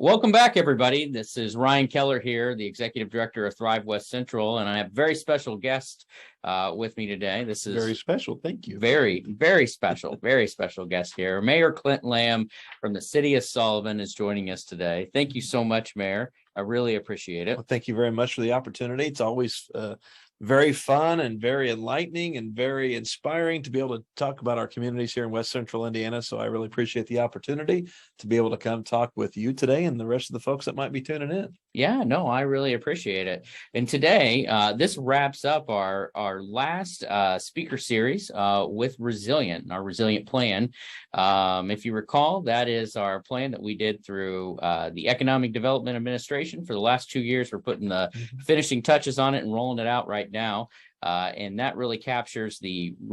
Welcome back, everybody. This is Ryan Keller here, the Executive Director of Thrive West Central, and I have a very special guest with me today. This is very special. Thank you. Very special, very special guest here. Mayor Clint from the city of Sullivan is joining us today. Thank you so much, Mayor. I really appreciate it. Well, thank you very much for the opportunity. It's always very fun and very enlightening and very inspiring to be able to talk about our communities here in West Central Indiana. So I really appreciate the opportunity to be able to come talk with you today and the rest of the folks that might be tuning in. Yeah, no, I really appreciate it. And today, this wraps up our last speaker series with Resilient, our Resilient plan. If you recall, that is our plan that we did through the Economic Development Administration for the last 2 years. We're putting the finishing touches on it and rolling it out right now. And that really captures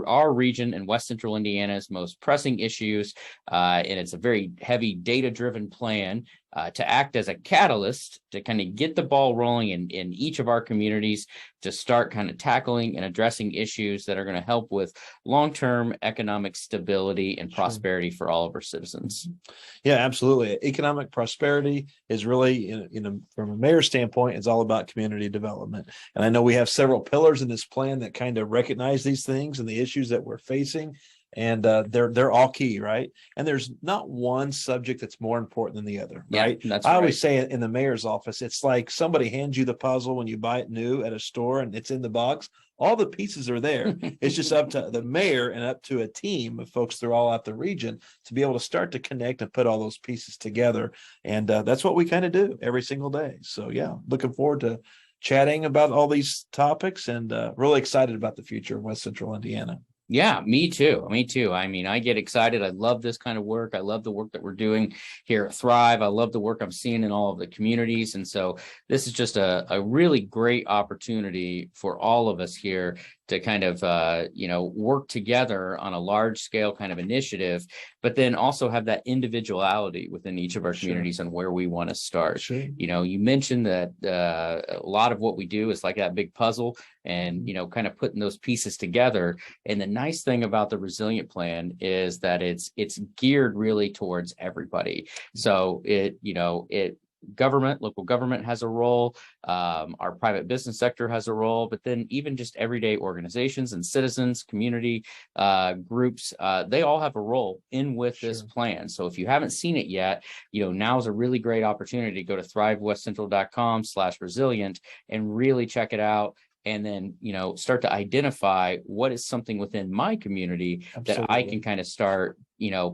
our region in West Central Indiana's most pressing issues. And it's a very heavy data-driven plan to act as a catalyst to kind of get the ball rolling in each of our communities to start kind of tackling and addressing issues that are going to help with long-term economic stability and prosperity for all of our citizens. Yeah, absolutely. Economic prosperity is really, from a mayor's standpoint, it's all about community development. And I know we have several pillars in this plan that kind of recognize these things and the issues that we're facing. And they're all key, right? And there's not one subject that's more important than the other, right? Yeah, that's I always say in the mayor's office, it's like somebody hands you the puzzle when you buy it new at a store and it's in the box. All the pieces are there. It's just up to the mayor and up to a team of folks that are all out the region to be able to start to connect and put all those pieces together. And that's what we kind of do every single day. So yeah, looking forward to chatting about all these topics and really excited about the future of West Central Indiana. Yeah, me too. Me too. I mean, I get excited. I love this kind of work. I love the work that we're doing here at Thrive. I love the work I'm seeing in all of the communities. And so this is just a really great opportunity for all of us here to kind of, work together on a large scale kind of initiative, but then also have that individuality within each of our communities and where we want to start. Sure. You mentioned that a lot of what we do is like that big puzzle and, kind of putting those pieces together. And the nice thing about the Resilient Plan is that it's geared really towards everybody. So local government has a role, our private business sector has a role, but then even just everyday organizations and citizens, community groups, they all have a role with this plan. So if you haven't seen it yet, now is a really great opportunity to go to thrivewestcentral.com/resilient and really check it out. And then, start to identify what is something within my community that I can kind of start,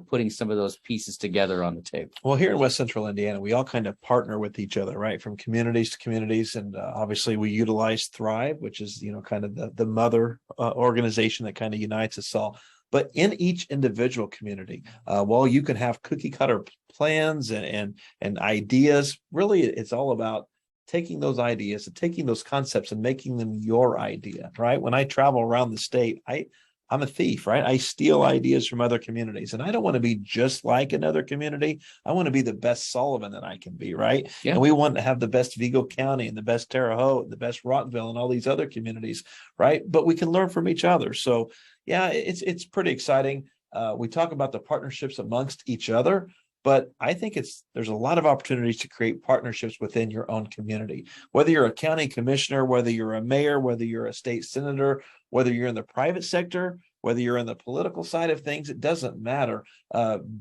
putting some of those pieces together on the table. Well, here in West Central Indiana, we all kind of partner with each other, right? From communities to communities. And obviously we utilize Thrive, which is, kind of the mother organization that kind of unites us all. But in each individual community, while you can have cookie cutter plans and ideas, really it's all about taking those ideas and taking those concepts and making them your idea, right? When I travel around the state, I'm a thief, right? I steal ideas from other communities, and I don't want to be just like another community. I want to be the best Sullivan that I can be, right? Yeah. And we want to have the best Vigo County and the best Terre Haute, and the best Rockville and all these other communities, right? But we can learn from each other. So yeah, it's pretty exciting. We talk about the partnerships amongst each other, but I think there's a lot of opportunities to create partnerships within your own community. Whether you're a county commissioner, whether you're a mayor, whether you're a state senator, whether you're in the private sector, whether you're in the political side of things, it doesn't matter.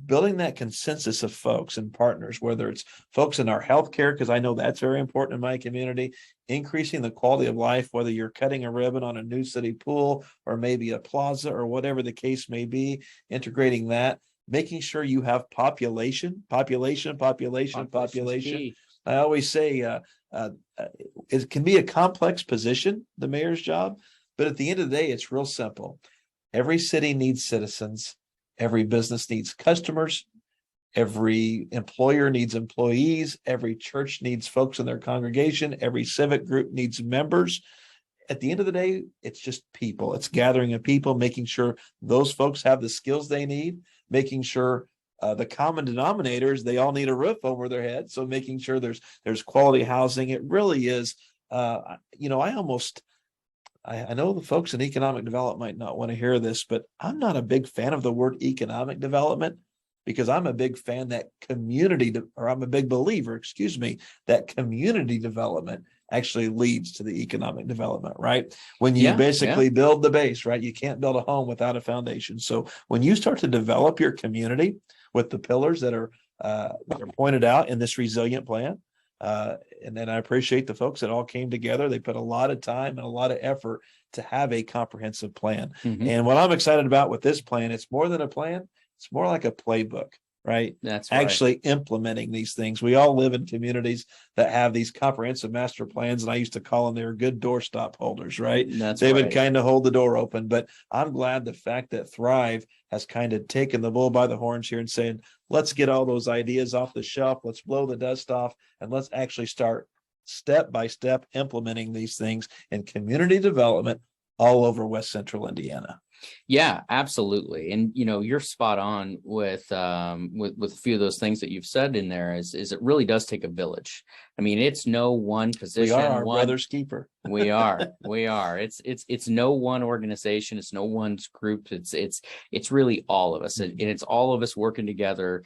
Building that consensus of folks and partners, whether it's folks in our healthcare, because I know that's very important in my community, increasing the quality of life, whether you're cutting a ribbon on a new city pool or maybe a plaza or whatever the case may be, integrating that. Making sure you have population. I always say it can be a complex position, the mayor's job, but at the end of the day, it's real simple. Every city needs citizens. Every business needs customers. Every employer needs employees. Every church needs folks in their congregation. Every civic group needs members. At the end of the day, it's just people. It's gathering of people, making sure those folks have the skills they need, making sure the common denominators, they all need a roof over their head. So making sure there's quality housing. It really is, I know the folks in economic development might not want to hear this, but I'm not a big fan of the word economic development. because I'm a big fan that I'm a big believer, excuse me, that community development actually leads to the economic development, right? When you basically build the base, right? You can't build a home without a foundation. So when you start to develop your community with the pillars that are pointed out in this resilient plan, and then I appreciate the folks that all came together. They put a lot of time and a lot of effort to have a comprehensive plan. And what I'm excited about with this plan, it's more than a plan. It's more like a playbook, right? That's right. Actually implementing these things. We all live in communities that have these comprehensive master plans, and I used to call them, they were good doorstop holders, right? They would kind of hold the door open. But I'm glad the fact that Thrive has kind of taken the bull by the horns here and saying, let's get all those ideas off the shelf, let's blow the dust off, and let's actually start step by step implementing these things in community development all over West Central Indiana. Yeah, absolutely. And you're spot on with a few of those things that you've said in there is it really does take a village. I mean, it's no one position. We are our brother's keeper. We are. It's no one organization. It's no one group. It's really all of us, and it's all of us working together.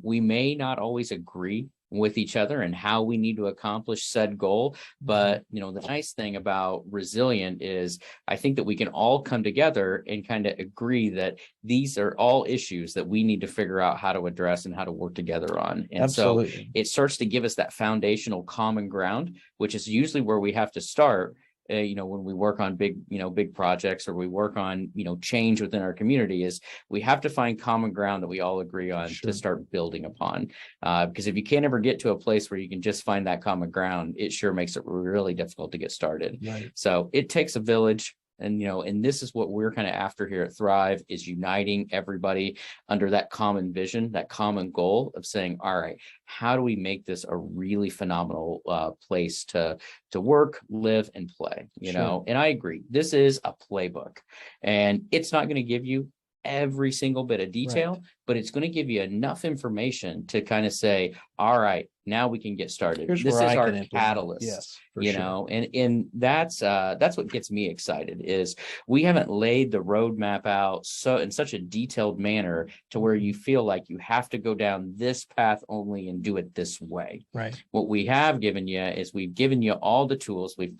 We may not always agree with each other and how we need to accomplish said goal. But, the nice thing about resilient is I think that we can all come together and kind of agree that these are all issues that we need to figure out how to address and how to work together on. And Absolutely. So it starts to give us that foundational common ground, which is usually where we have to start. When we work on big projects, or we work on, change within our community, is we have to find common ground that we all agree on to start building upon. Because if you can't ever get to a place where you can just find that common ground, it sure makes it really difficult to get started. Right. So it takes a village. And this is what we're kind of after here at Thrive, is uniting everybody under that common vision, that common goal of saying, all right, how do we make this a really phenomenal place to work, live, and play? And I agree, this is a playbook, and it's not going to give you every single bit of detail, but it's going to give you enough information to kind of say, all right, now we can get started. This is our catalyst. Yes, and that's what gets me excited, is we haven't laid the roadmap out so in such a detailed manner to where you feel like you have to go down this path only and do it this way. Right. What we have given you is we've given you all the tools. We've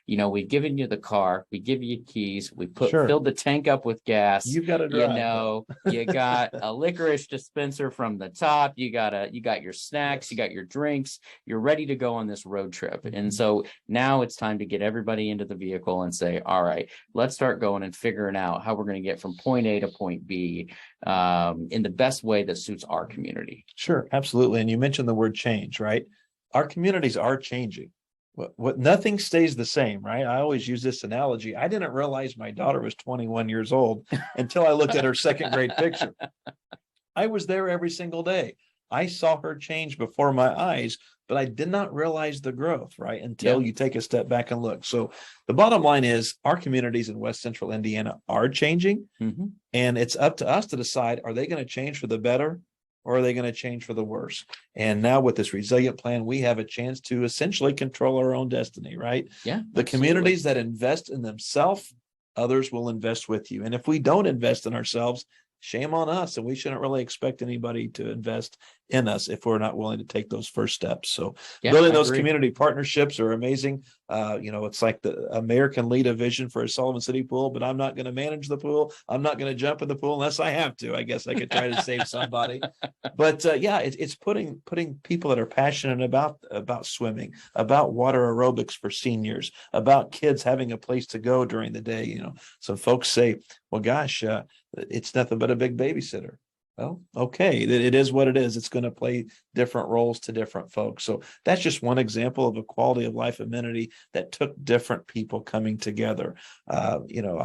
we've given you the car, we give you keys, we filled the tank up with gas. You've got to drive. You got a licorice dispenser from the top, you got your snacks, you got your drinks, you're ready to go on this road trip. And so now it's time to get everybody into the vehicle and say, all right, let's start going and figuring out how we're going to get from point A to point B in the best way that suits our community. Sure, absolutely. And you mentioned the word change, right? Our communities are changing. What nothing stays the same, right? I always use this analogy. I didn't realize my daughter was 21 years old until I looked at her second grade picture. I was there every single day. I saw her change before my eyes, but I did not realize the growth, right? Until you take a step back and look. So the bottom line is our communities in West Central Indiana are changing, and it's up to us to decide, are they going to change for the better, or are they going to change for the worse? And now with this resilient plan, we have a chance to essentially control our own destiny, right? Yeah. The communities that invest in themselves, others will invest with you. And if we don't invest in ourselves, shame on us. And we shouldn't really expect anybody to invest in us if we're not willing to take those first steps. So building those community partnerships are amazing. It's like the mayor can lead a vision for a Sullivan City pool, but I'm not going to manage the pool. I'm not going to jump in the pool unless I have to. I guess I could try to save somebody. But it's putting people that are passionate about swimming, about water aerobics for seniors, about kids having a place to go during the day. Some folks say, well, gosh, it's nothing but a big babysitter. Well, okay, it is what it is. It's going to play different roles to different folks. So that's just one example of a quality of life amenity that took different people coming together. I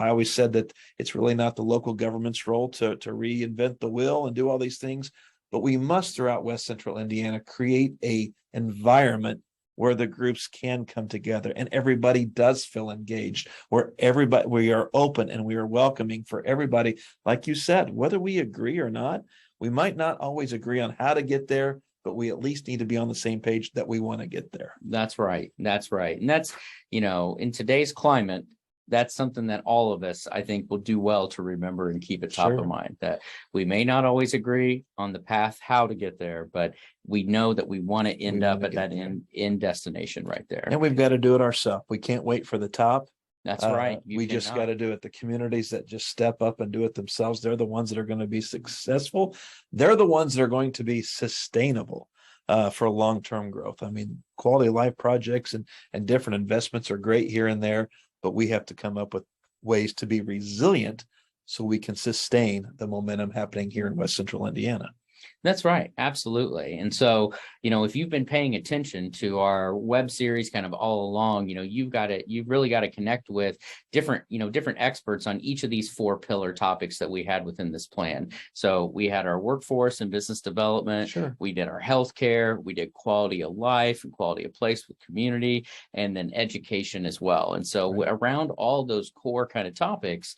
always said that it's really not the local government's role to reinvent the wheel and do all these things, but we must, throughout West Central Indiana, create a environment where the groups can come together and everybody does feel engaged, where we are open and we are welcoming for everybody. Like you said, whether we agree or not, we might not always agree on how to get there, but we at least need to be on the same page that we want to get there. That's right. And that's, in today's climate, that's something that all of us, I think, will do well to remember and keep it top of mind, that we may not always agree on the path, how to get there, but we know that we want to end up at that end destination right there. And we've got to do it ourselves. We can't wait for the top. That's right. We just got to do it. The communities that just step up and do it themselves, they're the ones that are going to be successful. They're the ones that are going to be sustainable for long-term growth. I mean, quality of life projects and different investments are great here and there, but we have to come up with ways to be resilient so we can sustain the momentum happening here in West Central Indiana. That's right. Absolutely. And so, if you've been paying attention to our web series kind of all along, you've really got to connect with different experts on each of these 4 pillar topics that we had within this plan. So we had our workforce and business development. Sure. We did our healthcare, we did quality of life and quality of place with community, and then education as well. And so around all those core kind of topics,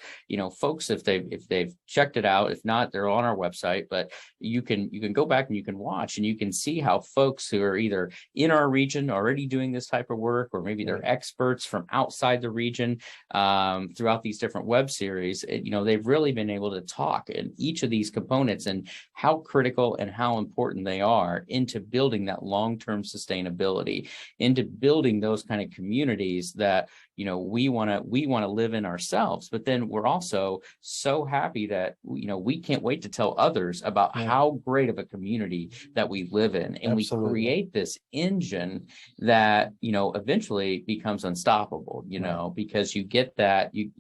folks, if they've checked it out, if not, they're on our website, but you can go back and you can watch and you can see how folks who are either in our region already doing this type of work, or maybe they're experts from outside the region throughout these different web series, they've really been able to talk in each of these components and how critical and how important they are into building that long-term sustainability, into building those kind of communities that we want to live in ourselves. But then we're also so happy that we can't wait to tell others about how great of a community that we live in, and we create this engine that eventually becomes unstoppable. Because you get that you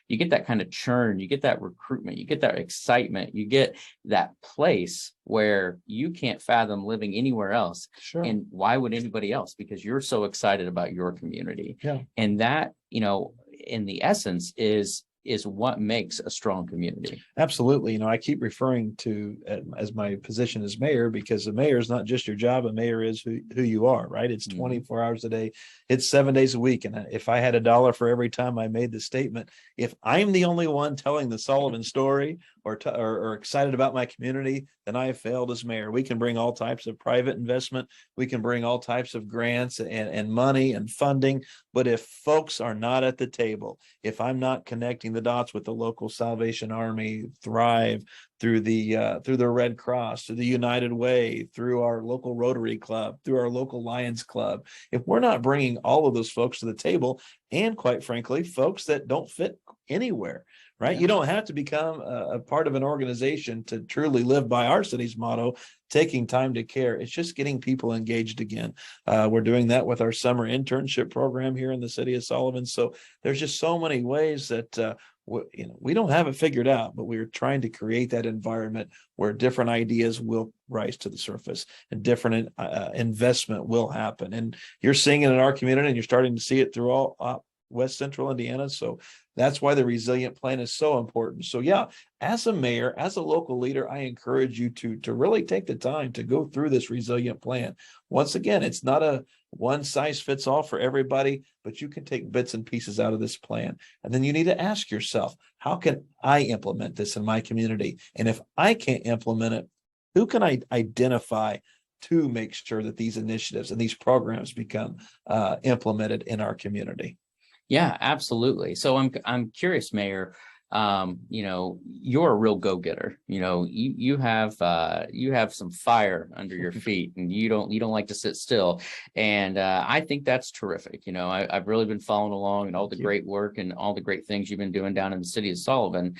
get that kind of churn, you get that recruitment, you get that excitement, you get that place where you can't fathom living anywhere else. Sure. And why would anybody else? Because you're so excited about your community. Yeah. And that, in the essence is what makes a strong community. Absolutely. I keep referring to as my position as mayor, because the mayor is not just your job. A mayor is who you are, right? It's 24 hours a day. It's 7 days a week. And if I had $1 for every time I made the statement, if I'm the only one telling the Sullivan story or excited about my community, then I have failed as mayor. We can bring all types of private investment. We can bring all types of grants and money and funding. But if folks are not at the table, if I'm not connecting the dots with the local Salvation Army, Thrive, through the Red Cross, through the United Way, through our local Rotary Club, through our local Lions Club, if we're not bringing all of those folks to the table, and quite frankly, folks that don't fit anywhere, right? Yeah. You don't have to become a part of an organization to truly live by our city's motto, taking time to care. It's just getting people engaged again. We're doing that with our summer internship program here in the city of Sullivan. So there's just so many ways that we don't have it figured out, but we're trying to create that environment where different ideas will rise to the surface and different investment will happen. And you're seeing it in our community, and you're starting to see it through all West Central Indiana. So that's why the resilient plan is so important. So yeah, as a mayor, as a local leader, I encourage you to really take the time to go through this resilient plan. Once again, it's not a one size fits all for everybody, but you can take bits and pieces out of this plan. And then you need to ask yourself, how can I implement this in my community? And if I can't implement it, who can I identify to make sure that these initiatives and these programs become implemented in our community? Yeah, absolutely. So I'm curious, Mayor. You're a real go-getter. You have some fire under your feet, and you don't like to sit still. And I think that's terrific. I've really been following along and all the great work and all the great things you've been doing down in the city of Sullivan.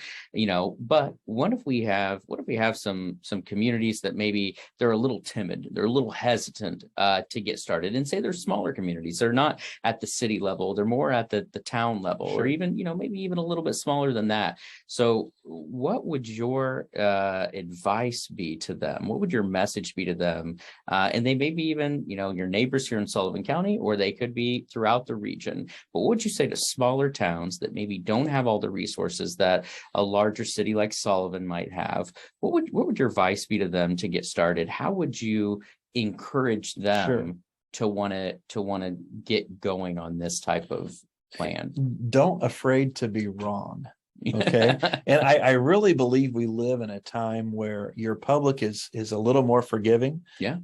But what if we have some communities that maybe they're a little timid, they're a little hesitant to get started, and say they're smaller communities. They're not at the city level, they're more at the town level, or even maybe even a little bit smaller than that. So what would your advice be to them? What would your message be to them? And they may be even, your neighbors here in Sullivan County, or they could be throughout the region. But what would you say to smaller towns that maybe don't have all the resources that a larger city like Sullivan might have? What would your advice be to them to get started? How would you encourage them to want to get going on this type of plan? Don't afraid to be wrong. Okay. And I really believe we live in a time where your public is a little more forgiving. Yeah.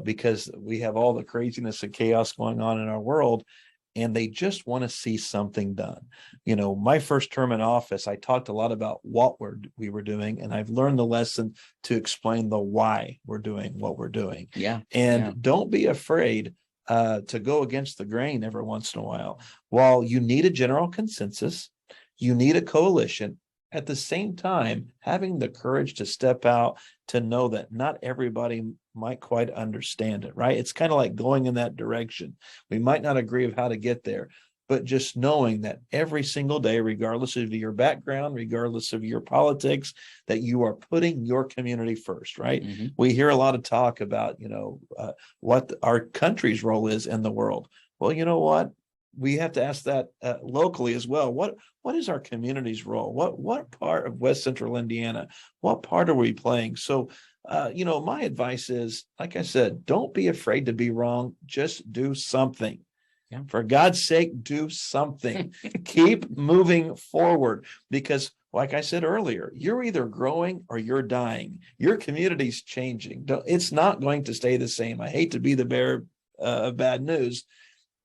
Because we have all the craziness and chaos going on in our world. and they just want to see something done. You know, my first term in office, I talked a lot about what we were doing, and I've learned the lesson to explain the why we're doing what we're doing. Yeah. And Yeah. don't be afraid to go against the grain every once in a while. While you need a general consensus, you need a coalition. At the same time, having the courage to step out, to know that not everybody might quite understand it, right? It's kind of like going in that direction. We might not agree of how to get there, but just knowing that every single day, regardless of your background, regardless of your politics, that you are putting your community first, right? Mm-hmm. We hear a lot of talk about, what our country's role is in the world. Well, you know what? We have to ask that locally as well. What is our community's role? What part of West Central Indiana? What part are we playing? So, my advice is, like I said, don't be afraid to be wrong. Just do something. Yeah. For God's sake, do something. Keep moving forward, because like I said earlier, you're either growing or you're dying. Your community's changing. It's not going to stay the same. I hate to be the bearer of bad news,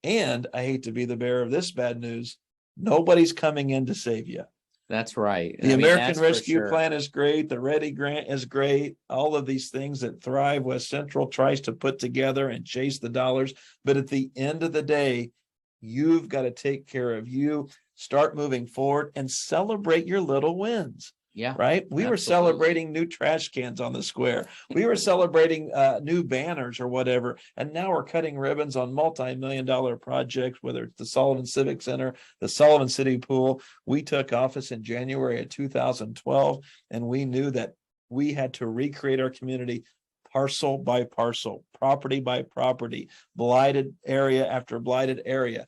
and I hate to be the bearer of this bad news. Nobody's coming in to save you. That's right. The I mean, American that's for Rescue sure. Plan is great. The Ready Grant is great. All of these things that Thrive West Central tries to put together and chase the dollars. But at the end of the day, you've got to take care of you, start moving forward, and celebrate your little wins. Yeah. Right. We were absolutely. celebrating new trash cans on the square. We were celebrating new banners or whatever. And now we're cutting ribbons on multi-million-dollar projects, whether it's the Sullivan Civic Center, the Sullivan City Pool. We took office in January of 2012, and we knew that we had to recreate our community parcel by parcel, property by property, blighted area after blighted area.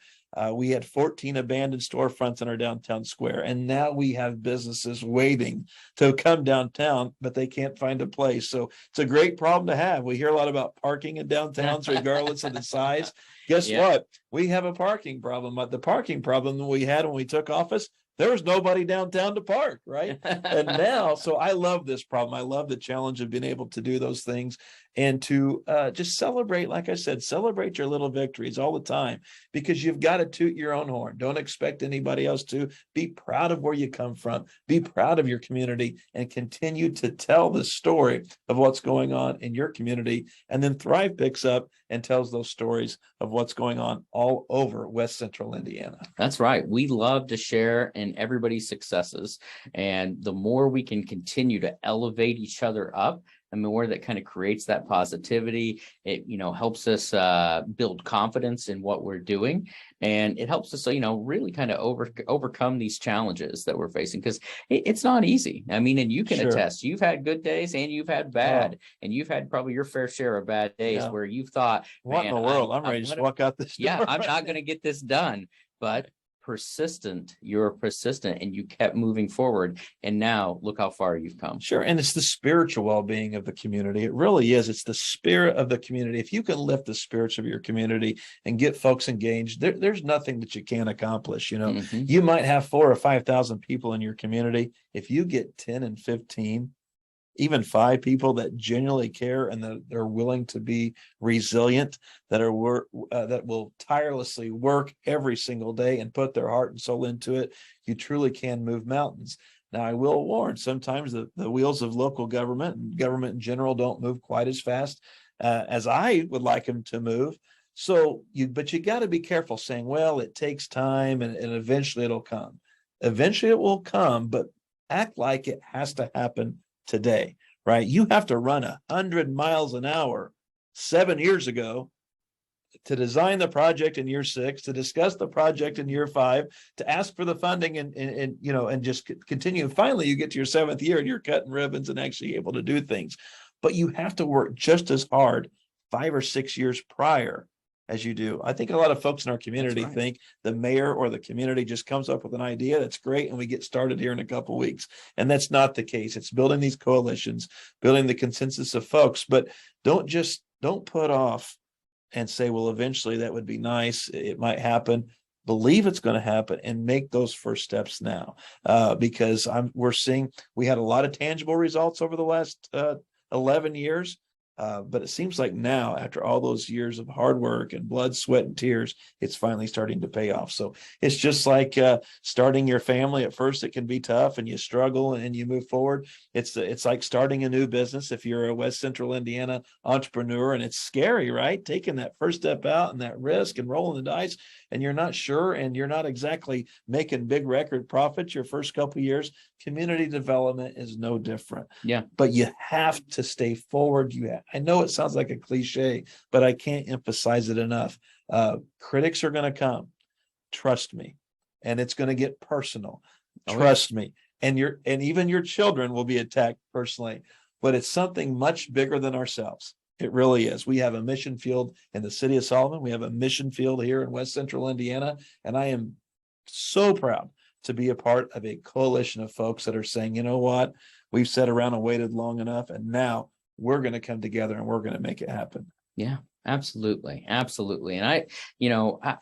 We had 14 abandoned storefronts in our downtown square, and now we have businesses waiting to come downtown, but they can't find a place. So it's a great problem to have. We hear a lot about parking in downtowns, regardless of the size. Guess what? We have a parking problem. But the parking problem that we had when we took office, there was nobody downtown to park, right? And now, so I love this problem. I love the challenge of being able to do those things and to just celebrate, like I said, celebrate your little victories all the time, because you've got to toot your own horn. Don't expect anybody else to. Be proud of where you come from. Be proud of your community, and continue to tell the story of what's going on in your community. And then Thrive picks up and tells those stories of what's going on all over West Central Indiana. That's right. We love to share in everybody's successes. And the more we can continue to elevate each other up, the more that kind of creates that positivity. It, helps us build confidence in what we're doing. And it helps us, really kind of overcome these challenges that we're facing, because it's not easy. I mean, and you can attest, you've had good days and you've had bad, and you've had probably your fair share of bad days where you've thought, what in the world? I'm ready to walk out this door. Yeah, I'm not going to get this done. But you're persistent, and you kept moving forward, and now look how far you've come. Sure. And it's the spiritual well-being of the community. It really is. It's the spirit of the community. If you can lift the spirits of your community and get folks engaged, there's nothing that you can't accomplish. You might have 4,000 or 5,000 people in your community. If you get 10 and 15, even 5 people that genuinely care and that they're willing to be resilient, that will tirelessly work every single day and put their heart and soul into it, you truly can move mountains. Now, I will warn, sometimes the wheels of local government and government in general don't move quite as fast as I would like them to move. But you got to be careful saying, well, it takes time and eventually it'll come. Eventually it will come, but act like it has to happen today, right? You have to run 100 miles an hour 7 years ago to design the project in year 6, to discuss the project in year 5, to ask for the funding and just continue. And finally, you get to your 7th year and you're cutting ribbons and actually able to do things. But you have to work just as hard 5 or 6 years prior as you do. I think a lot of folks in our community think the mayor or the community just comes up with an idea that's great and we get started here in a couple of weeks. And that's not the case. It's building these coalitions, building the consensus of folks, but don't put off and say, well, eventually that would be nice. It might happen. Believe it's going to happen and make those first steps now, because we had a lot of tangible results over the last 11 years. But it seems like now, after all those years of hard work and blood, sweat, and tears, it's finally starting to pay off. So it's just like starting your family. At first, it can be tough, and you struggle, and you move forward. It's like starting a new business if you're a West Central Indiana entrepreneur, and it's scary, right? Taking that first step out and that risk and rolling the dice, and you're not sure, and you're not exactly making big record profits your first couple of years. Community development is no different. Yeah. But you have to stay forward. I know it sounds like a cliche, but I can't emphasize it enough. Critics are going to come. Trust me. And it's going to get personal. Trust me. And even your children will be attacked personally, but it's something much bigger than ourselves. It really is. We have a mission field in the city of Sullivan. We have a mission field here in West Central Indiana. And I am so proud to be a part of a coalition of folks that are saying, you know what, we've sat around and waited long enough, and now we're going to come together and we're going to make it happen. Yeah, absolutely. Absolutely. And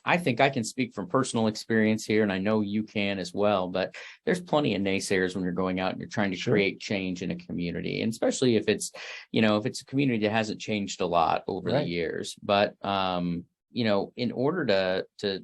I think I can speak from personal experience here, and I know you can as well, but there's plenty of naysayers when you're going out and you're trying to create change in a community, and especially if it's a community that hasn't changed a lot over the years. But, in order to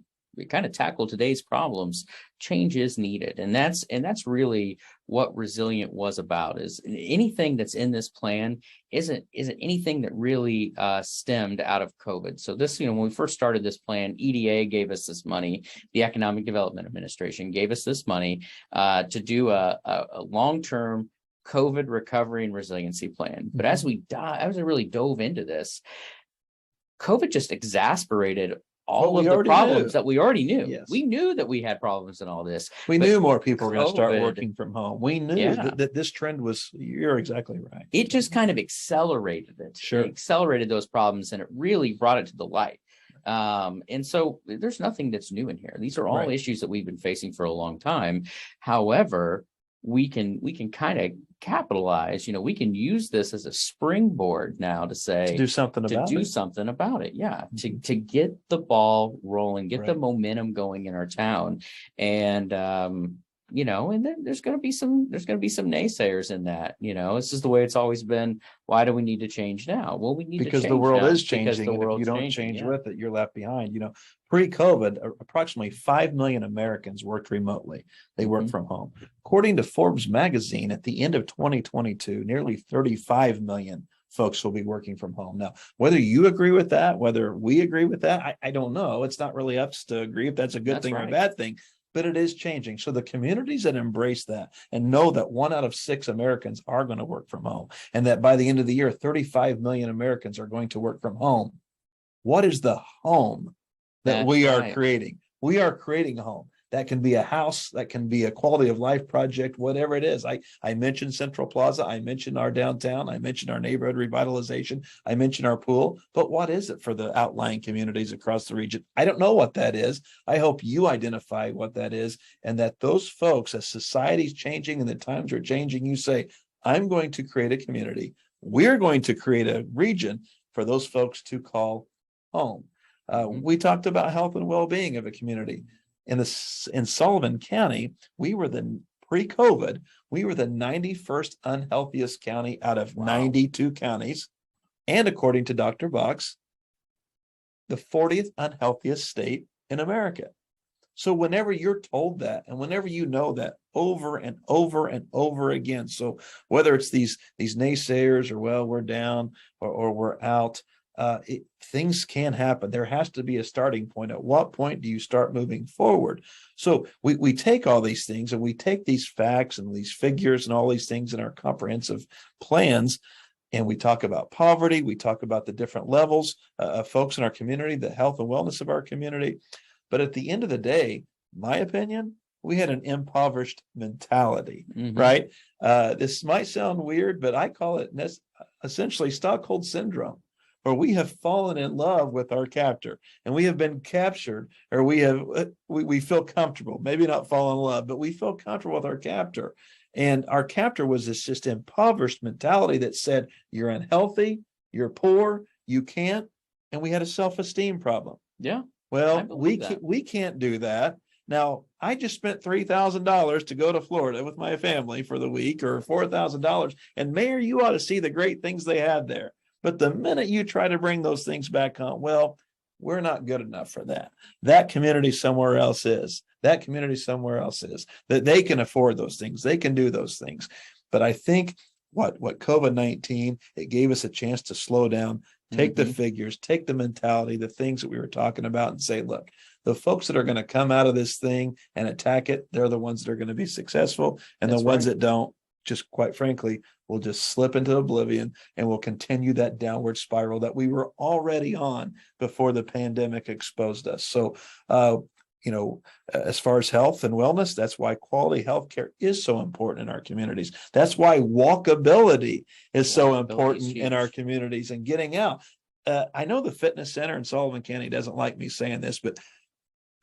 kind of tackle today's problems, change is needed. And that's really what Resilient was about. Is anything that's in this plan isn't anything that really stemmed out of COVID. So this, when we first started this plan, EDA gave us this money, the Economic Development Administration gave us this money to do a long-term COVID recovery and resiliency plan. But as I really dove into this, COVID just exacerbated all of the problems that we already knew. Yes. We knew that we had problems in all this. We knew more people were going to start working from home. We knew that this trend was, you're exactly right. It just kind of accelerated it. Sure. It accelerated those problems, and it really brought it to the light. And so there's nothing that's new in here. These are all issues that we've been facing for a long time. However, we can kind of capitalize, we can use this as a springboard now to say, to do something about it. Yeah. To get the ball rolling, get the momentum going in our town. And, and then there's going to be some naysayers in that, this is the way it's always been. Why do we need to change now? Well, we need to change because the world now, is changing. And if you don't change with it, you're left behind. Pre-COVID, approximately 5 million Americans worked remotely. They worked from home. According to Forbes magazine, at the end of 2022, nearly 35 million folks will be working from home. Now, whether you agree with that, whether we agree with that, I don't know. It's not really us to agree if that's a good thing or a bad thing, but it is changing. So the communities that embrace that and know that 1 out of 6 Americans are going to work from home, and that by the end of the year, 35 million Americans are going to work from home. What is the home that we are creating? We are creating a home. That can be a house, that can be a quality of life project, whatever it is. I mentioned Central Plaza, I mentioned our downtown, I mentioned our neighborhood revitalization, I mentioned our pool, but what is it for the outlying communities across the region? I don't know what that is. I hope you identify what that is, and that those folks, as society's changing and the times are changing, you say, I'm going to create a community. We're going to create a region for those folks to call home. We talked about health and well-being of a community. In Sullivan County, pre-COVID, we were the 91st unhealthiest county out of 92 counties. And according to Dr. Box, the 40th unhealthiest state in America. So whenever you're told that, and whenever you know that over and over and over again, so whether it's these naysayers or, well, we're down or we're out, things can happen. There has to be a starting point. At what point do you start moving forward? So we take all these things, and we take these facts and these figures and all these things in our comprehensive plans, and we talk about poverty. We talk about the different levels of folks in our community, the health and wellness of our community. But at the end of the day, my opinion, we had an impoverished mentality, right? This might sound weird, but I call it essentially Stockholm syndrome, where we have fallen in love with our captor, and we have been captured, or we feel comfortable, maybe not fall in love, but we feel comfortable with our captor. And our captor was this just impoverished mentality that said, you're unhealthy, you're poor, you can't. And we had a self-esteem problem. Yeah. Well, we can't do that. Now, I just spent $3,000 to go to Florida with my family for the week, or $4,000. And Mayor, you ought to see the great things they had there. But the minute you try to bring those things back home, well, we're not good enough for that. That community somewhere else is. That community somewhere else is. That they can afford those things. They can do those things. But I think what COVID-19, it gave us a chance to slow down, take the figures, take the mentality, the things that we were talking about, and say, look, the folks that are going to come out of this thing and attack it, they're the ones that are going to be successful. And the ones that don't, just quite frankly, will just slip into oblivion, and will continue that downward spiral that we were already on before the pandemic exposed us. So, as far as health and wellness, that's why quality healthcare is so important in our communities. That's why walkability is so important in our communities and getting out. I know the fitness center in Sullivan County doesn't like me saying this, but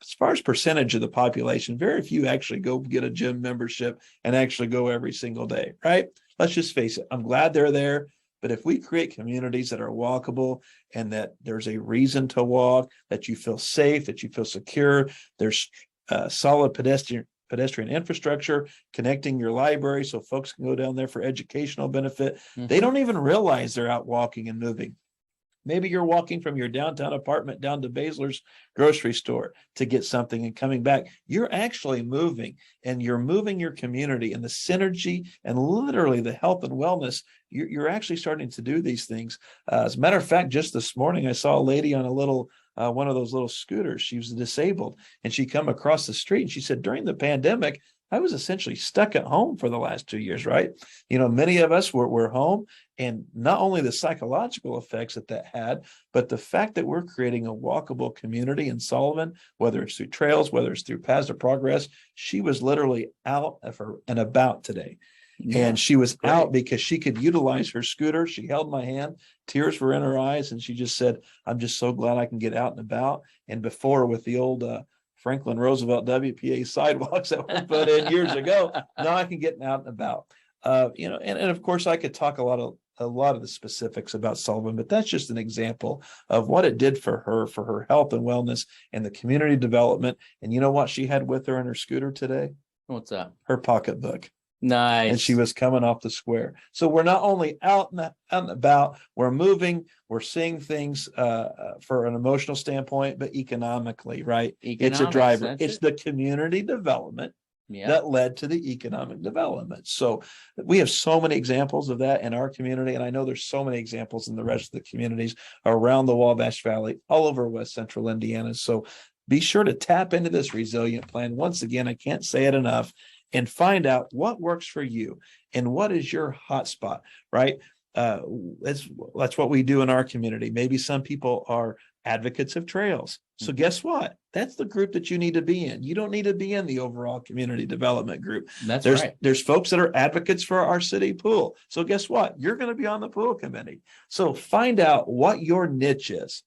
as far as percentage of the population, very few actually go get a gym membership and actually go every single day, right? Let's just face it. I'm glad they're there. But if we create communities that are walkable and that there's a reason to walk, that you feel safe, that you feel secure, there's solid pedestrian infrastructure connecting your library so folks can go down there for educational benefit. They don't even realize they're out walking and moving. Maybe you're walking from your downtown apartment down to Baszler's grocery store to get something and coming back. You're actually moving, and you're moving your community, and the synergy and literally the health and wellness. You're actually starting to do these things. As a matter of fact, just this morning, I saw a lady on a little one of those little scooters. She was disabled, and she come across the street, and she said, during the pandemic, I was essentially stuck at home for the last 2 years, right? Many of us were home, and not only the psychological effects that had, but the fact that we're creating a walkable community in Sullivan, whether it's through trails, whether it's through Paths of Progress. She was literally out and about today. Yeah, and she was out because she could utilize her scooter. She held my hand, tears were in her eyes, and she just said, I'm just so glad I can get out and about. And before, with the old Franklin Roosevelt WPA sidewalks that were put in years ago, now I can get out and about. And of course I could talk a lot of the specifics about Sullivan, but that's just an example of what it did for her health and wellness and the community development. And you know what she had with her in her scooter today? What's that? Her pocketbook. Nice. And she was coming off the square. So we're not only out and about, we're moving, we're seeing things for an emotional standpoint, but economically, right? It's a driver. It's the community development that led to the economic development. So we have so many examples of that in our community. And I know there's so many examples in the rest of the communities around the Wabash Valley, all over West Central Indiana. So be sure to tap into this resilient plan. Once again, I can't say it enough. And find out what works for you and what is your hotspot, right? That's what we do in our community. Maybe some people are advocates of trails. So guess what? That's the group that you need to be in. You don't need to be in the overall community development group. There's folks that are advocates for our city pool. So guess what? You're going to be on the pool committee. So find out what your niche is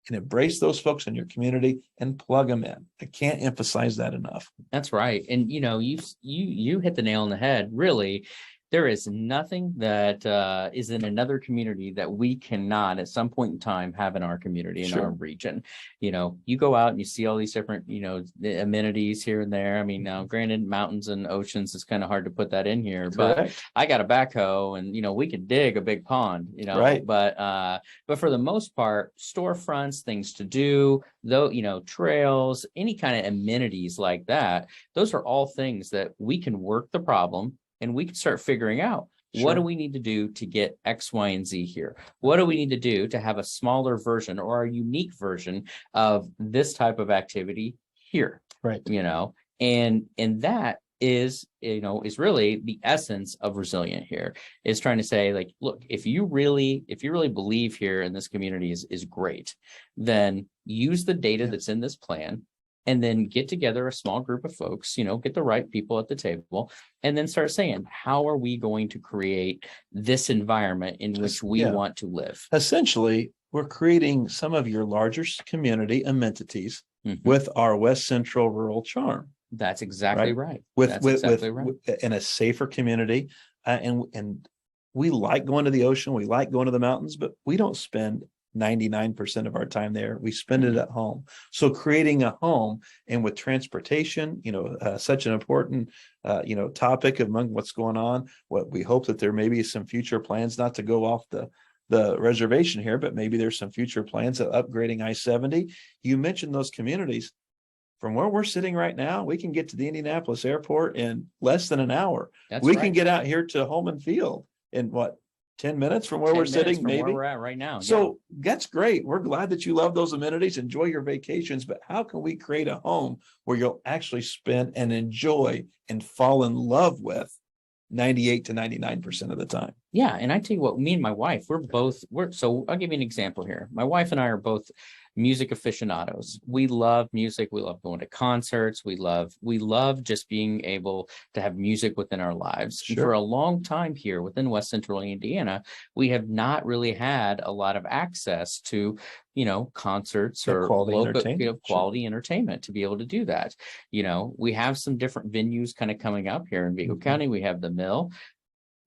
and embrace those folks in your community and plug them in. I can't emphasize that enough. That's right. And you hit the nail on the head. Really, there is nothing that is in another community that we cannot at some point in time have in our community, in our region. You go out and you see all these different, the amenities here and there. I mean, now granted, mountains and oceans, is kind of hard to put that in here, but I got a backhoe and, we could dig a big pond, but for the most part, storefronts, things to do, though, trails, any kind of amenities like that, those are all things that we can work the problem. And we can start figuring out, what do we need to do to get X, Y, and Z here? What do we need to do to have a smaller version or a unique version of this type of activity here? Right. And that is really the essence of resilient here, is trying to say, like, look, if you really believe here in this community is great, then use the data that's in this plan. And then get together a small group of folks, get the right people at the table, and then start saying, how are we going to create this environment in which we want to live? Essentially, we're creating some of your larger community amenities with our West Central rural charm. That's exactly right. In a safer community. And we like going to the ocean. We like going to the mountains, but we don't spend 99% of our time there. We spend it at home. So creating a home, and with transportation, such an important, topic among what's going on. What we hope that there may be some future plans, not to go off the the reservation here, but maybe there's some future plans of upgrading I-70. You mentioned those communities. From where we're sitting right now, we can get to the Indianapolis airport in less than an hour. That's We right. can get out here to Holman Field in what, 10 minutes from where 10 we're minutes sitting, from maybe? where we're at right now. So that's great. We're glad that you love those amenities, enjoy your vacations, but how can we create a home where you'll actually spend and enjoy and fall in love with 98 to 99% of the time? Yeah. And I tell you what, me and my wife, so I'll give you an example here. My wife and I are both music aficionados. We love music. We love going to concerts. We love just being able to have music within our lives. Sure. And for a long time here within West Central Indiana, we have not really had a lot of access to, concerts or quality local entertainment. quality entertainment to be able to do that. We have some different venues kind of coming up here in Vigo County. We have the Mill.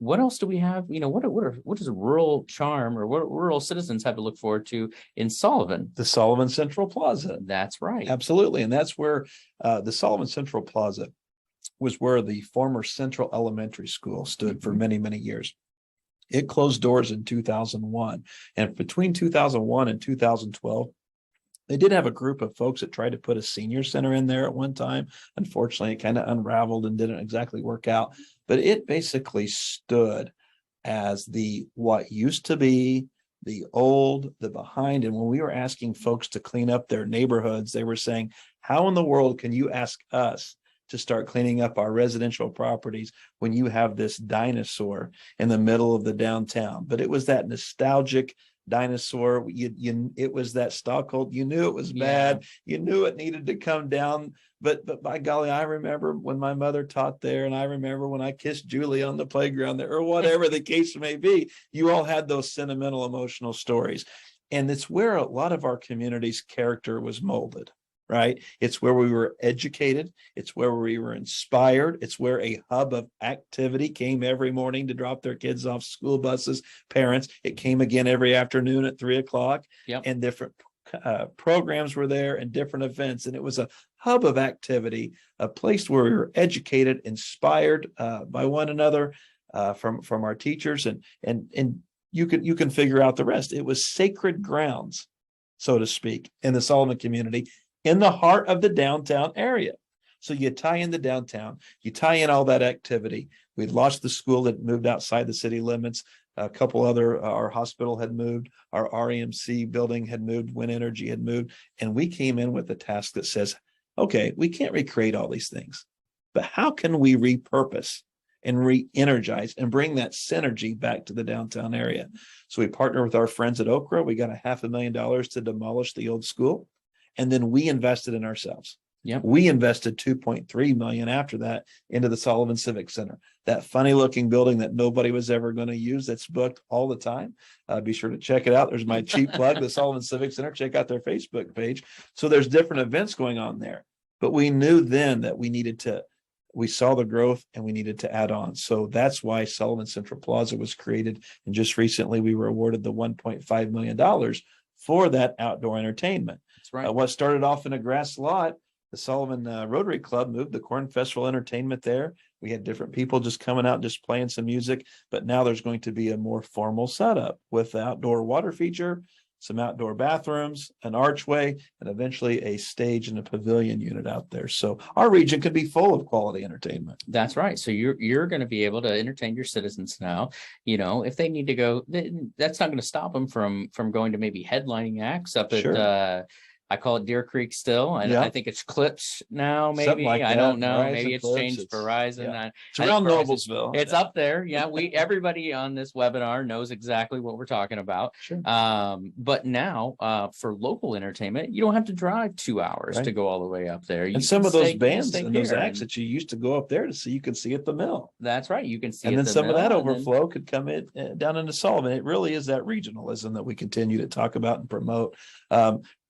What else do we have? What does a rural charm or what rural citizens have to look forward to in Sullivan? The Sullivan Central Plaza. That's right. Absolutely. And that's where the Sullivan Central Plaza was where the former Central Elementary School stood for many, many years. It closed doors in 2001. And between 2001 and 2012, they did have a group of folks that tried to put a senior center in there at one time. Unfortunately, it kind of unraveled and didn't exactly work out. But it basically stood as what used to be the old, the behind. And when we were asking folks to clean up their neighborhoods, they were saying, how in the world can you ask us to start cleaning up our residential properties when you have this dinosaur in the middle of the downtown? But it was that nostalgic dinosaur. It was that stockhold. You knew it was bad. You knew it needed to come down. But by golly, I remember when my mother taught there, and I remember when I kissed Julie on the playground there, or whatever the case may be. You all had those sentimental, emotional stories. And it's where a lot of our community's character was molded, right? It's where we were educated. It's where we were inspired. It's where a hub of activity came every morning to drop their kids off school buses, parents. It came again every afternoon at 3:00. Yep. And different programs were there and different events. And it was a hub of activity, a place where we were educated, inspired by one another, from our teachers. And you can figure out the rest. It was sacred grounds, so to speak, in the Sullivan community, in the heart of the downtown area. So you tie in the downtown, you tie in all that activity. We'd lost the school that moved outside the city limits. A couple other, our hospital had moved, our REMC building had moved, Wind Energy had moved. And we came in with a task that says, okay, we can't recreate all these things, but how can we repurpose and re-energize and bring that synergy back to the downtown area? So we partnered with our friends at Okra. We got $500,000 to demolish the old school. And then we invested in ourselves. Yep. We invested $2.3 million after that into the Sullivan Civic Center, that funny looking building that nobody was ever going to use, that's booked all the time. Be sure to check it out. There's my cheap plug, the Sullivan Civic Center. Check out their Facebook page. So there's different events going on there. But we knew then that we saw the growth and we needed to add on. So that's why Sullivan Central Plaza was created. And just recently we were awarded the $1.5 million for that outdoor entertainment. That's right. What started off in a grass lot, the Sullivan Rotary Club moved the Corn Festival entertainment there. We had different people just coming out, just playing some music. But now there's going to be a more formal setup with the outdoor water feature, some outdoor bathrooms, an archway, and eventually a stage and a pavilion unit out there. So our region could be full of quality entertainment. That's right. So you're going to be able to entertain your citizens now. If they need to go, that's not going to stop them from going to maybe headlining acts up at Sure. I call it Deer Creek still, and Yeah. I think it's Clips now. Something Maybe like I that. don't know. Verizon Maybe it's Clips. changed Verizon. Yeah. It's I think around Verizon's- Noblesville. It's up there. Yeah, everybody on this webinar knows exactly what we're talking about. Sure. But now for local entertainment, you don't have to drive 2 hours Right. to go all the way up there. And some of those bands and those acts that you used to go up there to see, you can see at the Mill. That's right. You can see. And at then the some of Mill, that and then- overflow could come in down into Sullivan. It really is that regionalism that we continue to talk about and promote.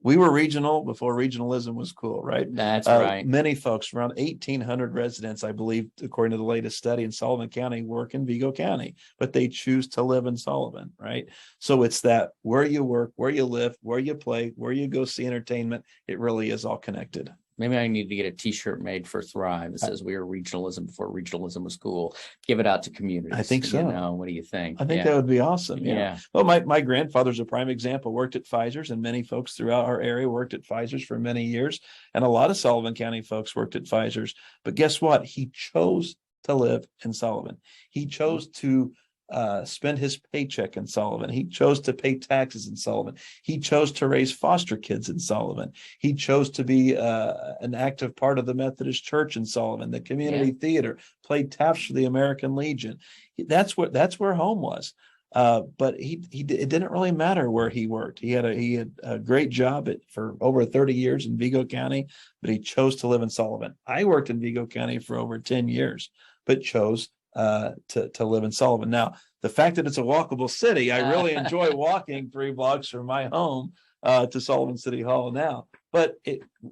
We were regional before regionalism was cool, right? That's right. Many folks, around 1,800 residents, I believe, according to the latest study in Sullivan County, work in Vigo County, but they choose to live in Sullivan, right? So it's that where you work, where you live, where you play, where you go see entertainment, it really is all connected. Maybe I need to get a T-shirt made for Thrive that says we are regionalism before regionalism was cool. Give it out to communities. I think so. What do you think? I think that would be awesome. Yeah. Well, my grandfather's a prime example, worked at Pfizer's, and many folks throughout our area worked at Pfizer's for many years. And a lot of Sullivan County folks worked at Pfizer's. But guess what? He chose to live in Sullivan. He chose to spend his paycheck in Sullivan. He chose to pay taxes in Sullivan. He chose to raise foster kids in Sullivan. He chose to be an active part of the Methodist Church in Sullivan, the community theater, played taps for the American Legion. That's where home was. But it didn't really matter where he worked. He had a great job for over 30 years in Vigo County, but he chose to live in Sullivan. I worked in Vigo County for over 10 years, but chose to live in Sullivan. Now, the fact that it's a walkable city, I really enjoy walking 3 blocks from my home to Sullivan City Hall now. But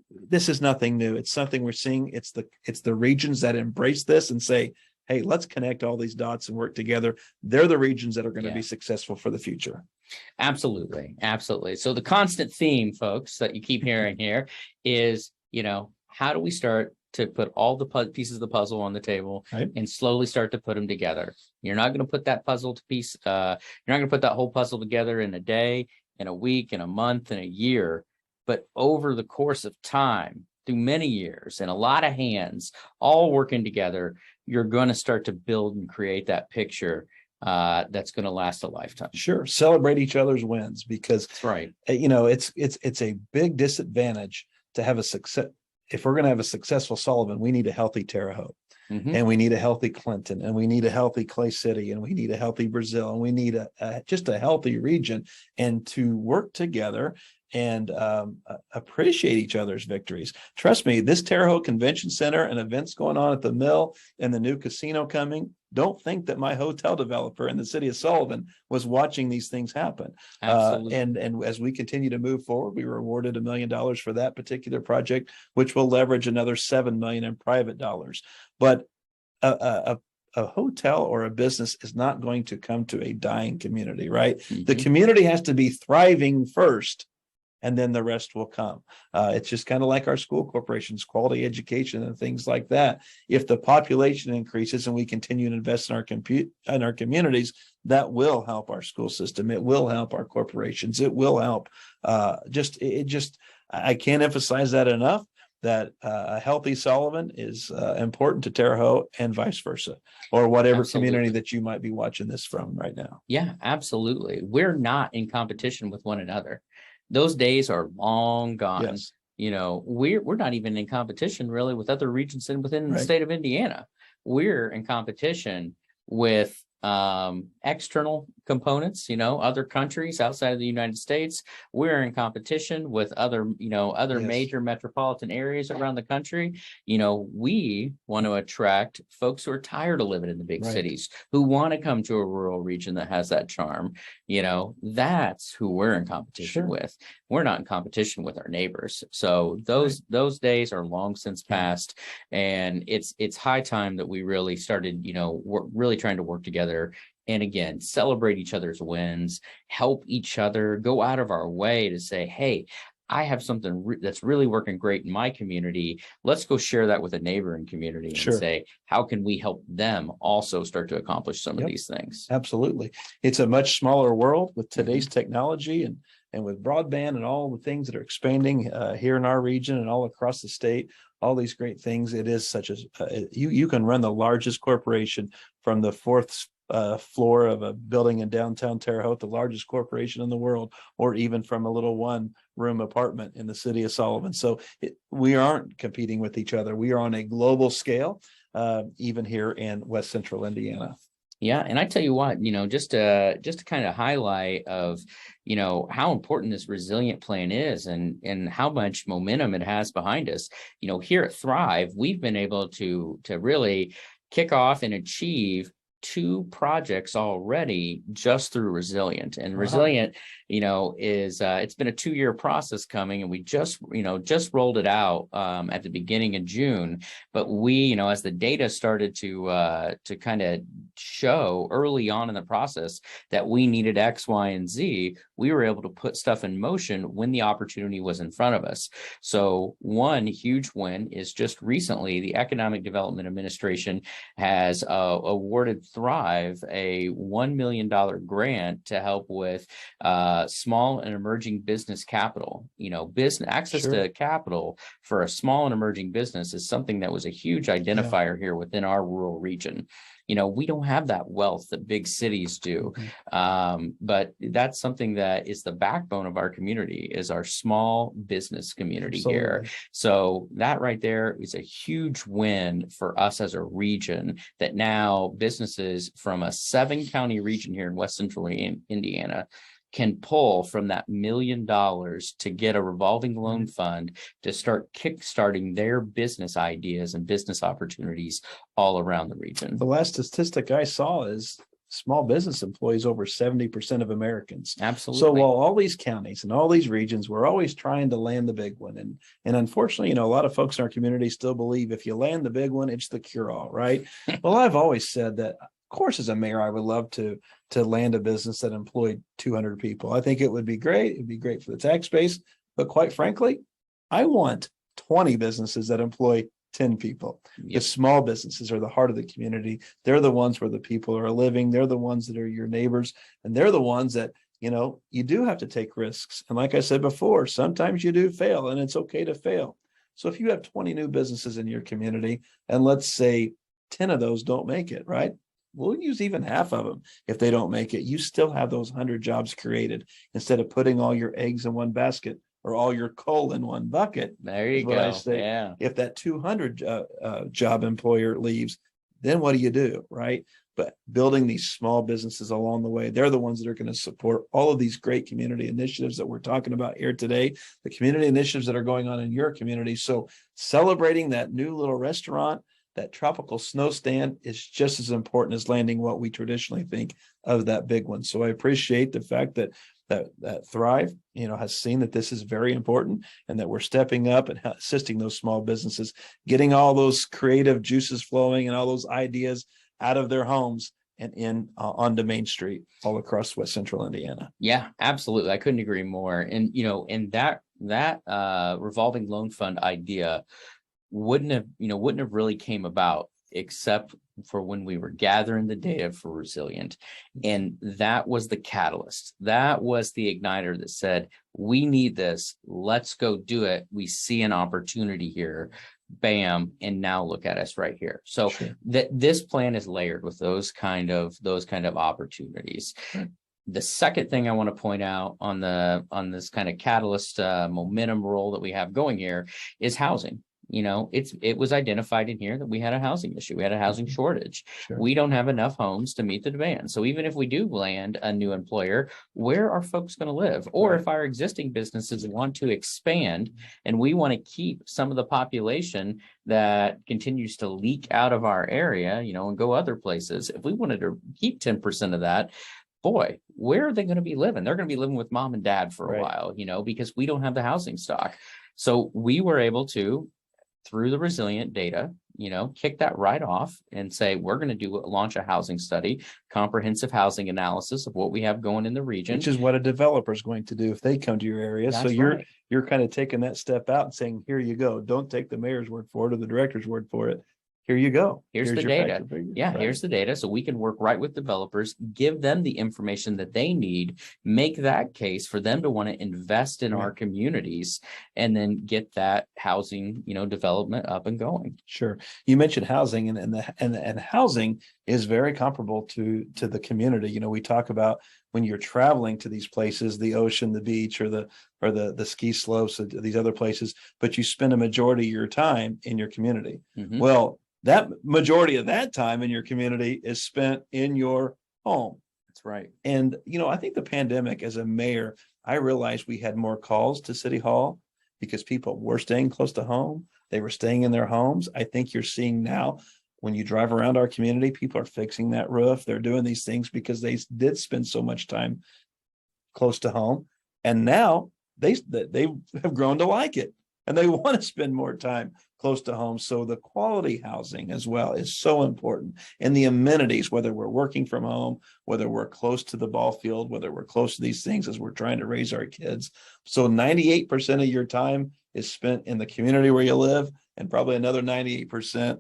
this is nothing new. It's something we're seeing. It's the regions that embrace this and say, hey, let's connect all these dots and work together. They're the regions that are going to be successful for the future. Absolutely. Absolutely. So the constant theme, folks, that you keep hearing here is, how do we start to put all the pieces of the puzzle on the table and slowly start to put them together? You're not going to put that you're not going to put that whole puzzle together in a day, in a week, in a month, in a year, but over the course of time, through many years and a lot of hands all working together, you're going to start to build and create that picture that's going to last a lifetime. Sure. Celebrate each other's wins, because that's right. It's a big disadvantage to have a success. If we're going to have a successful Sullivan, we need a healthy Terre Haute, and we need a healthy Clinton, and we need a healthy Clay City, and we need a healthy Brazil, and we need just a healthy region, and to work together and appreciate each other's victories. Trust me, this Terre Haute Convention Center and events going on at the Mill and the new casino coming, don't think that my hotel developer in the city of Sullivan was watching these things happen. And as we continue to move forward, we were awarded $1 million for that particular project, which will leverage another $7 million in private dollars. But a hotel or a business is not going to come to a dying community, right? The community has to be thriving first, and then the rest will come. It's just kind of like our school corporations, quality education and things like that. If the population increases and we continue to invest in our communities, that will help our school system. It will help our corporations. It will help. I can't emphasize that enough, that a healthy Sullivan is important to Terre Haute and vice versa, or whatever community that you might be watching this from right now. Yeah, absolutely. We're not in competition with one another. Those days are long gone. Yes. We're not even in competition really with other regions within the state of Indiana. We're in competition with external components, other countries outside of the United States. We're in competition with other major metropolitan areas around the country. We want to attract folks who are tired of living in the big cities, who want to come to a rural region that has that charm. That's who we're in competition with. We're not in competition with our neighbors. So those days are long since past, and it's high time that we really started, we're really trying to work together. And again, celebrate each other's wins, help each other, go out of our way to say, hey, I have something that's really working great in my community. Let's go share that with a neighboring community and say, how can we help them also start to accomplish some of these things? Absolutely. It's a much smaller world with today's technology and with broadband and all the things that are expanding here in our region and all across the state, all these great things. It is such you can run the largest corporation from the fourth floor of a building in downtown Terre Haute, the largest corporation in the world, or even from a little one-room apartment in the city of Sullivan. So we aren't competing with each other. We are on a global scale, even here in West Central Indiana. Yeah, and I tell you what, just to kind of highlight of, how important this resilient plan is and how much momentum it has behind us. Here at Thrive, we've been able to really kick off and achieve 2 projects already just through Resilient. And Wow. Resilient, is it's been a 2-year process coming, and we just rolled it out at the beginning of June. But we, as the data started to kind of show early on in the process that we needed X, Y, and Z, we were able to put stuff in motion when the opportunity was in front of us. So one huge win is just recently the Economic Development Administration has awarded Thrive a $1 million grant to help with small and emerging business capital. Business access to capital for a small and emerging business is something that was a huge identifier here within our rural region. We don't have that wealth that big cities do. But that's something that is the backbone of our community, is our small business community here. So that right there is a huge win for us as a region, that now businesses from a 7-county region here in West Central Indiana can pull from that $1 million to get a revolving loan fund to start kickstarting their business ideas and business opportunities all around the region. The last statistic I saw is small business employs over 70% of Americans. Absolutely. So while all these counties and all these regions, we're always trying to land the big one. And unfortunately, a lot of folks in our community still believe if you land the big one, it's the cure-all, right? Well, I've always said that, of course, as a mayor, I would love to land a business that employed 200 people. I think it would be great. It'd be great for the tax base. But quite frankly, I want 20 businesses that employ 10 people. The small businesses are the heart of the community. They're the ones where the people are living. They're the ones that are your neighbors. And they're the ones that, you do have to take risks. And like I said before, sometimes you do fail, and it's okay to fail. So if you have 20 new businesses in your community, and let's say 10 of those don't make it, right? We'll use even half of them. If they don't make it, you still have those 100 jobs created, instead of putting all your eggs in one basket or all your coal in one bucket. There you go. I say. If that 200 job employer leaves, then what do you do, right? But building these small businesses along the way, they're the ones that are going to support all of these great community initiatives that we're talking about here today, the community initiatives that are going on in your community. So celebrating that new little restaurant, that tropical snow stand, is just as important as landing what we traditionally think of that big one. So I appreciate the fact that Thrive, has seen that this is very important, and that we're stepping up and assisting those small businesses, getting all those creative juices flowing and all those ideas out of their homes and in onto Main Street all across West Central Indiana. Yeah, absolutely. I couldn't agree more. And and that revolving loan fund idea wouldn't have really came about except for when we were gathering the data for Resilient. And that was the catalyst. That was the igniter that said, we need this. Let's go do it. We see an opportunity here. Bam. And now look at us right here. So this plan is layered with those kind of opportunities. Sure. The second thing I want to point out on this kind of catalyst momentum role that we have going here is housing. It was identified in here that we had a housing issue. We had a housing shortage. Sure. We don't have enough homes to meet the demand. So even if we do land a new employer, where are folks going to live? Or if our existing businesses want to expand and we want to keep some of the population that continues to leak out of our area, and go other places, if we wanted to keep 10% of that, boy, where are they going to be living? They're going to be living with mom and dad for a while, because we don't have the housing stock. So we were able to, through the Resilient data, kick that right off and say, we're going to launch a housing study, comprehensive housing analysis of what we have going in the region. Which is what a developer is going to do if they come to your area. That's so you're kind of taking that step out and saying, here you go. Don't take the mayor's word for it or the director's word for it. Here you go. Here's the data. Yeah, here's the data. So we can work right with developers, give them the information that they need, make that case for them to want to invest in our communities, and then get that housing, development up and going. Sure. You mentioned housing, and housing is very comparable to the community. We talk about when you're traveling to these places, the ocean, the beach, or the ski slopes, these other places, but you spend a majority of your time in your community. Mm-hmm. Well, that majority of that time in your community is spent in your home. That's right. And, I think the pandemic, as a mayor, I realized we had more calls to City Hall because people were staying close to home. They were staying in their homes. I think you're seeing now when you drive around our community, people are fixing that roof. They're doing these things because they did spend so much time close to home. And now they have grown to like it and they want to spend more time close to home. So the quality housing as well is so important. And the amenities, whether we're working from home, whether we're close to the ball field, whether we're close to these things as we're trying to raise our kids. So 98% of your time is spent in the community where you live, and probably another 98%,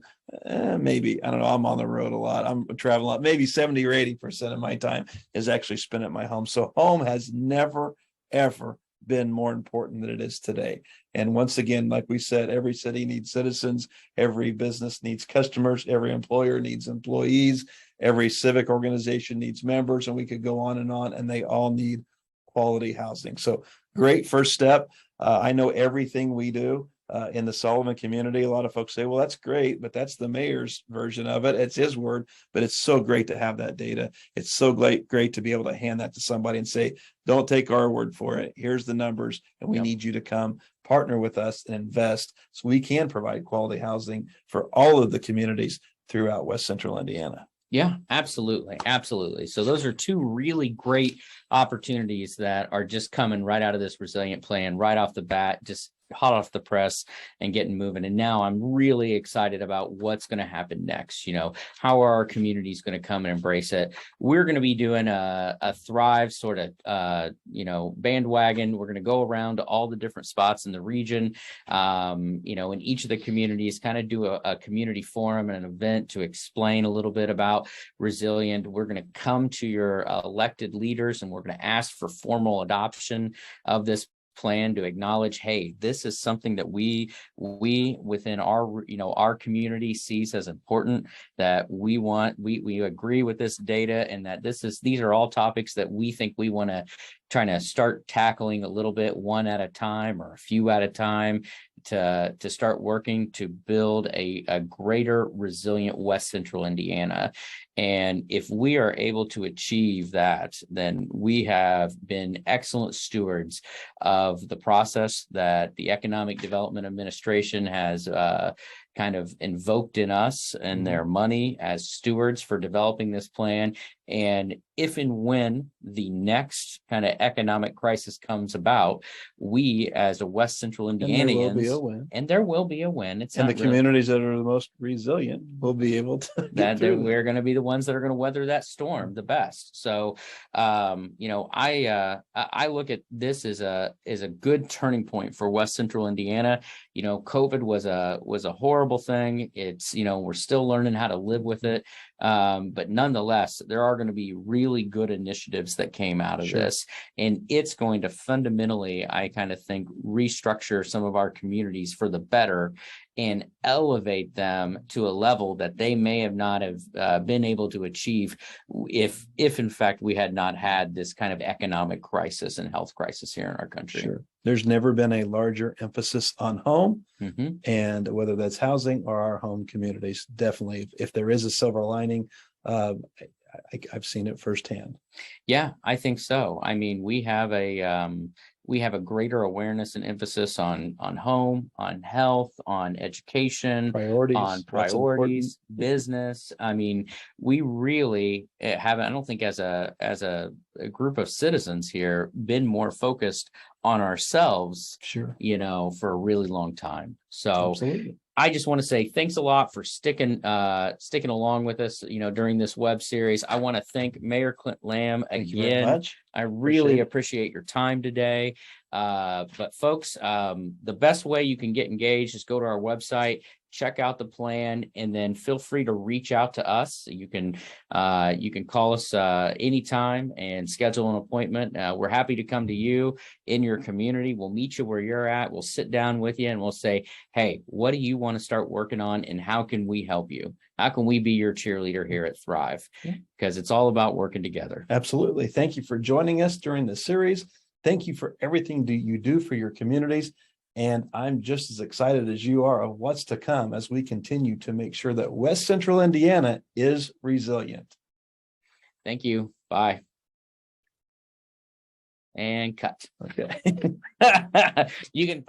maybe, I don't know, I'm on the road a lot, I'm traveling a lot, maybe 70 or 80% of my time is actually spent at my home. So home has never, ever been more important than it is today. And once again, like we said, every city needs citizens, every business needs customers, every employer needs employees, every civic organization needs members, and we could go on, and they all need quality housing. So great first step. I know everything we do in the Sullivan community, a lot of folks say, well, that's great, but that's the mayor's version of it. It's his word, but it's so great to have that data. It's so great to be able to hand that to somebody and say, don't take our word for it. Here's the numbers, and we need you to come partner with us and invest so we can provide quality housing for all of the communities throughout West Central Indiana. Yeah, absolutely. Absolutely. So those are two really great opportunities that are just coming right out of this resilient plan, right off the bat, just hot off the press and getting moving. And now I'm really excited about what's going to happen next. How are our communities going to come and embrace it? We're going to be doing a Thrive sort of, bandwagon. We're going to go around to all the different spots in the region, in each of the communities, kind of do a community forum and an event to explain a little bit about resilient. We're going to come to your elected leaders and we're going to ask for formal adoption of this plan to acknowledge, hey, this is something that we within our community sees as important, that we agree with this data, and that these are all topics that we think we want to try to start tackling a little bit, one at a time or a few at a time, to start working to build a greater resilient West Central Indiana. And if we are able to achieve that, then we have been excellent stewards of the process that the Economic Development Administration has kind of invoked in us and their money as stewards for developing this plan. And if and when the next kind of economic crisis comes about, we as a West Central Indianians, and there will be a win. It's and the communities that are the most resilient will be able to that we're going to be the ones that are going to weather that storm the best. So, I look at this as a good turning point for West Central Indiana. COVID was a horrible thing. It's, we're still learning how to live with it. But nonetheless, there are going to be really good initiatives that came out of this, and it's going to fundamentally, I kind of think, restructure some of our communities for the better and elevate them to a level that they may have not have been able to achieve if in fact we had not had this kind of economic crisis and health crisis here in our country. Sure. There's never been a larger emphasis on home, and whether that's housing or our home communities, definitely, if there is a silver lining, I've seen it firsthand. Yeah, I think so. I mean, we have a greater awareness and emphasis on home, on health, on education, on priorities, business. I mean, we really haven't, I don't think as a group of citizens here, been more focused on ourselves, for a really long time. So absolutely. I just want to say thanks a lot for sticking along with us, during this web series. I want to thank Mayor Clint Lamb again. I really appreciate your time today. But folks, the best way you can get engaged is go to our website, check out the plan, and then feel free to reach out to us. You can call us anytime and schedule an appointment. We're happy to come to you in your community. We'll meet you where you're at. We'll sit down with you and we'll say, hey, what do you want to start working on, and how can we help you? How can we be your cheerleader here at Thrive? Because it's all about working together. Absolutely. Thank you for joining us during this series. Thank you for everything that you do for your communities. And I'm just as excited as you are of what's to come as we continue to make sure that West Central Indiana is resilient. Thank you. Bye. And cut. Okay. You can